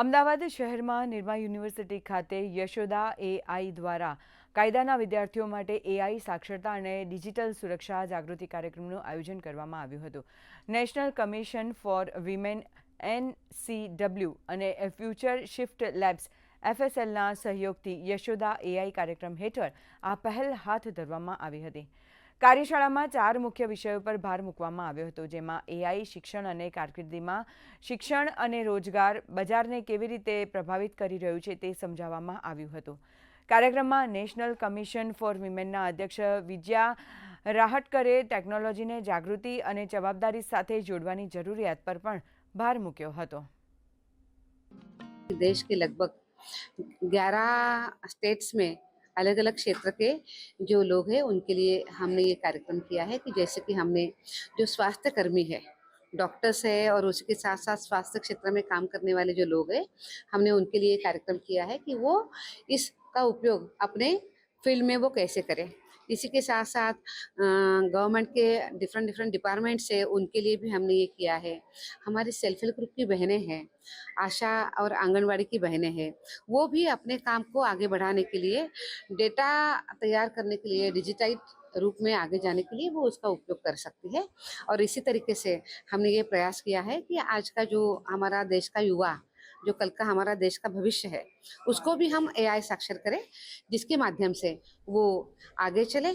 અમદાવાદ શહેરમાં નિરમા યુનિવર્સિટી ખાતે યશોદા એઆઈ દ્વારા કાયદાના વિદ્યાર્થીઓ માટે એઆઈ સાક્ષરતા અને ડિજિટલ સુરક્ષા જાગૃતિ કાર્યક્રમનું આયોજન કરવામાં આવ્યું હતું. National commission four women NCW અને ફ્યુચર શિફ્ટ લેબ્સ FSLના સહયોગથી યશોદા એઆઈ કાર્યક્રમ હેઠળ આ પહેલ હાથ ધરવામાં આવી હતી. કાર્યશાળામાં 4 મુખ્ય વિષયો પર ભાર મૂકવામાં આવ્યો હતો, જેમાં એઆઈ શિક્ષણ અને કારકિર્દીમાં શિક્ષણ અને રોજગાર બજારને કેવી રીતે પ્રભાવિત કરી રહ્યું છે તે સમજાવવામાં આવ્યું હતું. કાર્યક્રમમાં નેશનલ કમિશન ફોર વિમેનના અધ્યક્ષ વિજયા રાહટકરે ટેકનોલોજીને જાગૃતિ અને જવાબદારી સાથે જોડવાની જરૂરિયાત પર પણ ભાર મૂક્યો હતો. देश के लगभग 11 स्टेट्स में अलग अलग क्षेत्र के जो लोग हैं उनके लिए हमने ये कार्यक्रम किया है कि जैसे कि हमने जो स्वास्थ्य कर्मी है, डॉक्टर्स है और उसके साथ साथ स्वास्थ्य क्षेत्र में काम करने वाले जो लोग हैं, हमने उनके लिए कार्यक्रम किया है कि वो इसका उपयोग अपने फील्ड में वो कैसे करें। इसी के साथ साथ गवर्नमेंट के डिफरेंट डिफरेंट डिपार्टमेंट्स है, उनके लिए भी हमने ये किया है। हमारी सेल्फ हेल्प ग्रुप की बहनें हैं, आशा और आंगनवाड़ी की बहनें हैं, वो भी अपने काम को आगे बढ़ाने के लिए, डेटा तैयार करने के लिए, डिजिटाइज रूप में आगे जाने के लिए वो उसका उपयोग कर सकती है। और इसी तरीके से हमने ये प्रयास किया है कि आज का जो हमारा देश का युवा, जो कल का हमारा देश का भविष्य है, उसको भी हम एआई साक्षर करें, जिसके माध्यम से वो आगे चले